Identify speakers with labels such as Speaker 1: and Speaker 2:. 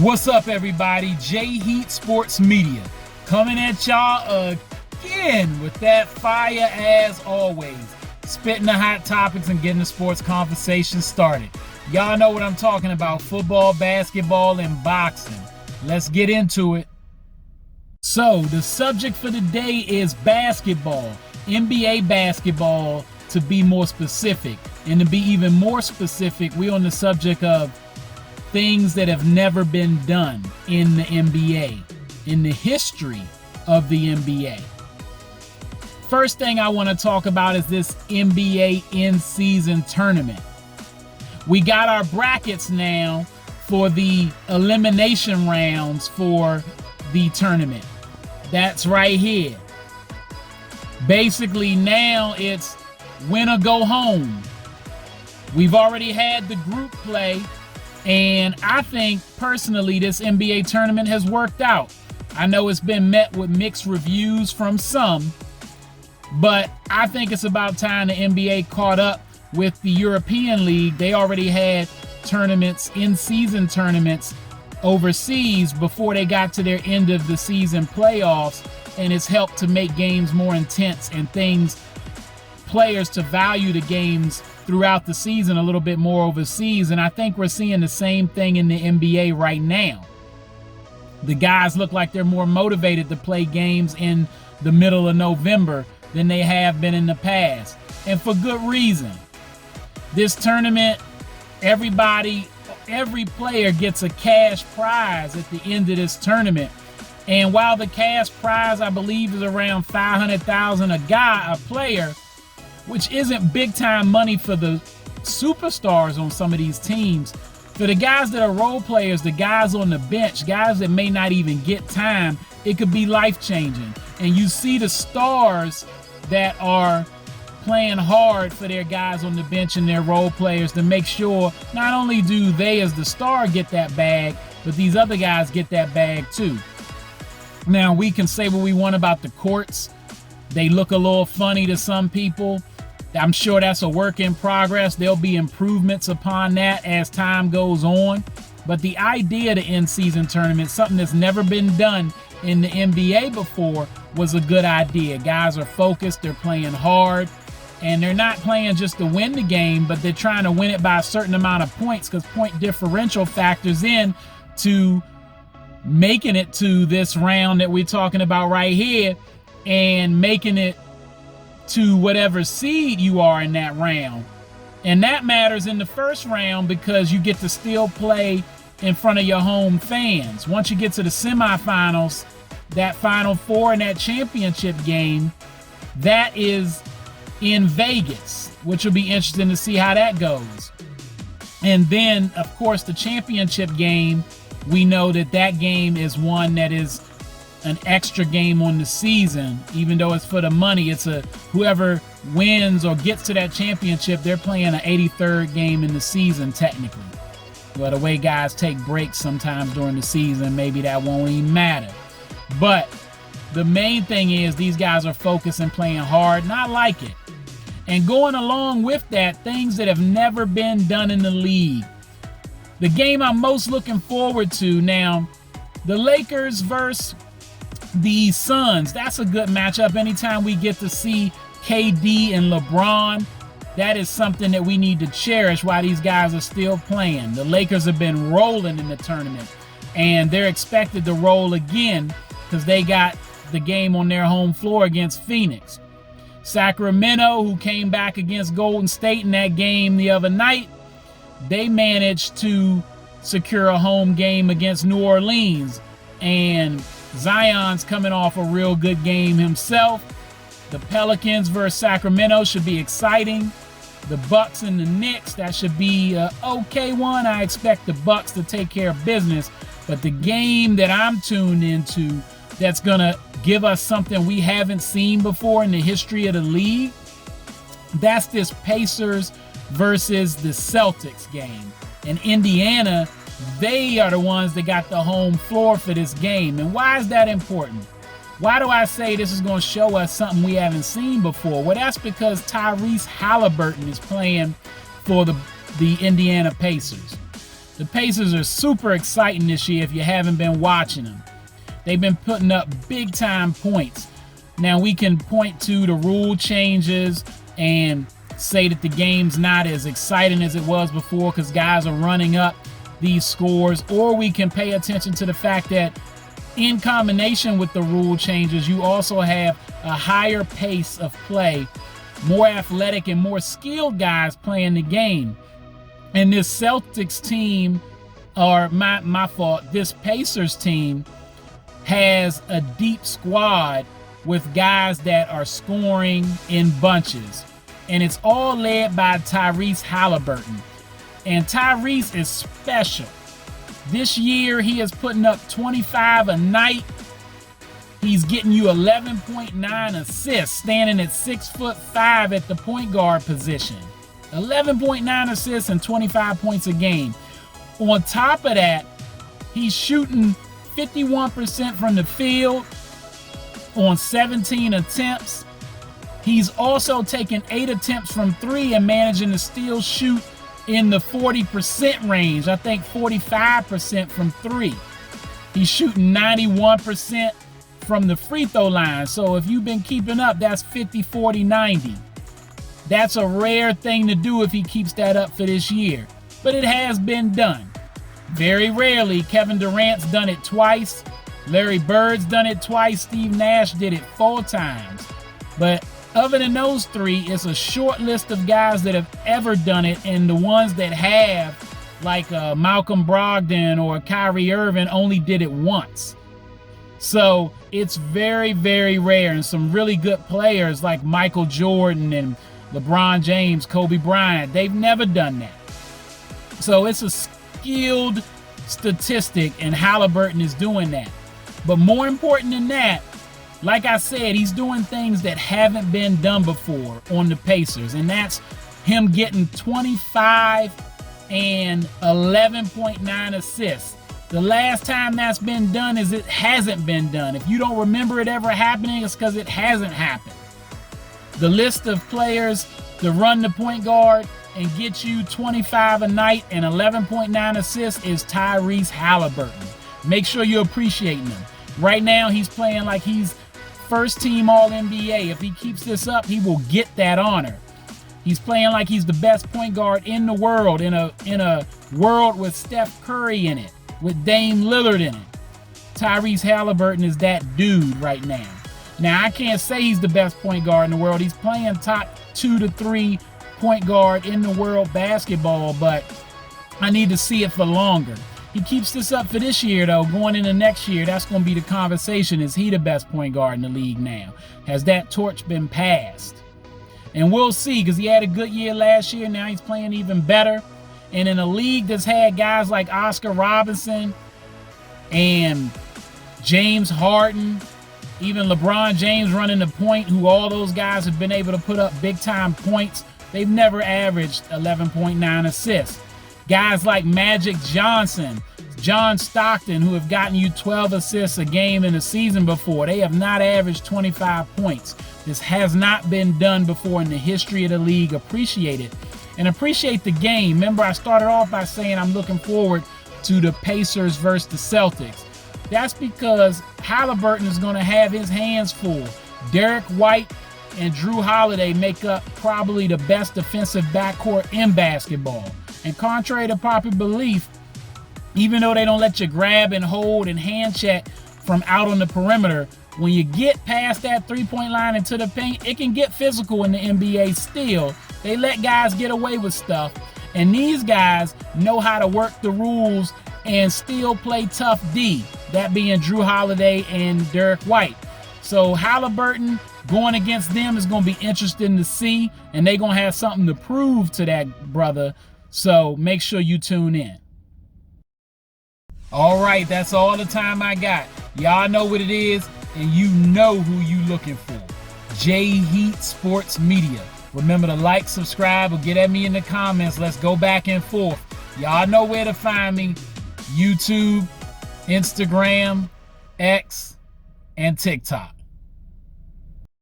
Speaker 1: What's up, everybody? J-Heat Sports Media coming at y'all again with that fire as always. Spitting the hot topics and getting the sports conversation started. Y'all know what I'm talking about: football, basketball, and boxing. Let's get into it. So, the subject for today is basketball. NBA basketball, to be more specific. And to be even more specific, we're on the subject of things that have never been done in the NBA, in the history of the NBA. First thing I want to talk about is this NBA in-season tournament. We got our brackets now for the elimination rounds for the tournament. That's right here. Basically now it's win or go home. We've already had the group play, and I think personally this NBA tournament has worked out. I know it's been met with mixed reviews from some, but I think it's about time the NBA caught up with the European League. They already had tournaments, in-season tournaments overseas before they got to their end of the season playoffs, and it's helped to make games more intense and players to value the games throughout the season a little bit more overseas. And I think we're seeing the same thing in the NBA right now. The guys look like they're more motivated to play games in the middle of November than they have been in the past, and for good reason. This tournament, every player gets a cash prize at the end of this tournament. And while the cash prize, I believe, is around $500,000 a player, which isn't big time money for the superstars on some of these teams, for the guys that are role players, the guys on the bench, guys that may not even get time, it could be life changing. And you see the stars that are playing hard for their guys on the bench and their role players to make sure not only do they as the star get that bag, but these other guys get that bag too. Now, we can say what we want about the courts. They look a little funny to some people. I'm sure that's a work in progress. There'll be improvements upon that as time goes on. But the idea of the in-season tournament, something that's never been done in the NBA before, was a good idea. Guys are focused, they're playing hard, and they're not playing just to win the game, but they're trying to win it by a certain amount of points, because point differential factors in to making it to this round that we're talking about right here, and making it to whatever seed you are in that round. And that matters in the first round because you get to still play in front of your home fans. Once you get to the semifinals, that Final Four and that championship game, that is in Vegas, which will be interesting to see how that goes. And then, of course, the championship game, we know that game is one that is an extra game on the season. Even though it's for the money, it's whoever wins or gets to that championship, they're playing an 83rd game in the season technically. Well, the way guys take breaks sometimes during the season, maybe that won't even matter. But the main thing is these guys are focused and playing hard, and I like it. And going along with that, things that have never been done in the league. The game I'm most looking forward to now, the Lakers versus the Suns. That's a good matchup. Anytime we get to see KD and LeBron, that is something that we need to cherish while these guys are still playing. The Lakers have been rolling in the tournament, and they're expected to roll again because they got the game on their home floor against Phoenix. Sacramento, who came back against Golden State in that game the other night, they managed to secure a home game against New Orleans. And Zion's coming off a real good game himself. The Pelicans versus Sacramento should be exciting. The Bucks and the Knicks, that should be an okay one. I expect the Bucks to take care of business. But the game that I'm tuned into that's going to give us something we haven't seen before in the history of the league, that's this Pacers versus the Celtics game. And Indiana, they are the ones that got the home floor for this game. And why is that important? Why do I say this is going to show us something we haven't seen before? Well, that's because Tyrese Haliburton is playing for the Indiana Pacers. The Pacers are super exciting this year if you haven't been watching them. They've been putting up big-time points. Now, we can point to the rule changes and say that the game's not as exciting as it was before because guys are running up these scores, or we can pay attention to the fact that in combination with the rule changes, you also have a higher pace of play, more athletic and more skilled guys playing the game. And this Celtics team, or my fault, this Pacers team has a deep squad with guys that are scoring in bunches. And it's all led by Tyrese Haliburton. And Tyrese is special. This year, he is putting up 25 a night. He's getting you 11.9 assists, standing at 6'5" at the point guard position. 11.9 assists and 25 points a game. On top of that, he's shooting 51% from the field on 17 attempts. He's also taking 8 attempts from 3 and managing to still shoot in the 40% range. I think 45% from 3. He's shooting 91% from the free throw line. So if you've been keeping up, that's 50, 40, 90. That's a rare thing to do if he keeps that up for this year. But it has been done. Very rarely. Kevin Durant's done it twice. Larry Bird's done it twice. Steve Nash did it 4 times. But other than those 3, it's a short list of guys that have ever done it, and the ones that have, like Malcolm Brogdon or Kyrie Irving, only did it once. So it's very, very rare, and some really good players like Michael Jordan and LeBron James, Kobe Bryant, they've never done that. So it's a skilled statistic, and Haliburton is doing that. But more important than that, like I said, he's doing things that haven't been done before on the Pacers, and that's him getting 25 and 11.9 assists. The last time that's been done is it hasn't been done. If you don't remember it ever happening, it's because it hasn't happened. The list of players to run the point guard and get you 25 a night and 11.9 assists is Tyrese Haliburton. Make sure you're appreciating him. Right now, he's playing like he's first team All-NBA. If he keeps this up, he will get that honor. He's playing like he's the best point guard in the world, in a world with Steph Curry in it, with Dame Lillard in it. Tyrese Haliburton is that dude right now. Now, I can't say he's the best point guard in the world. He's playing top 2 to 3 point guard in the world basketball, but I need to see it for longer. He keeps this up for this year, though. Going into next year, that's going to be the conversation. Is he the best point guard in the league now? Has that torch been passed? And we'll see, because he had a good year last year. Now he's playing even better. And in a league that's had guys like Oscar Robertson and James Harden, even LeBron James running the point, who all those guys have been able to put up big-time points, they've never averaged 11.9 assists. Guys like Magic Johnson, John Stockton, who have gotten you 12 assists a game in a season before, they have not averaged 25 points. This has not been done before in the history of the league. Appreciate it. And appreciate the game. Remember, I started off by saying I'm looking forward to the Pacers versus the Celtics. That's because Haliburton is going to have his hands full. Derek White and Drew Holiday make up probably the best defensive backcourt in basketball. And contrary to popular belief, even though they don't let you grab and hold and hand check from out on the perimeter, when you get past that three-point line into the paint, it can get physical in the NBA still. They let guys get away with stuff. And these guys know how to work the rules and still play tough D, that being Drew Holiday and Derek White. So Haliburton going against them is going to be interesting to see, and they're going to have something to prove to that brother. So make sure you tune in. All right, that's all the time I got. Y'all know what it is, and you know who you looking for. J Heat Sports Media. Remember to like, subscribe, or get at me in the comments. Let's go back and forth. Y'all know where to find me. YouTube, Instagram, X, and TikTok.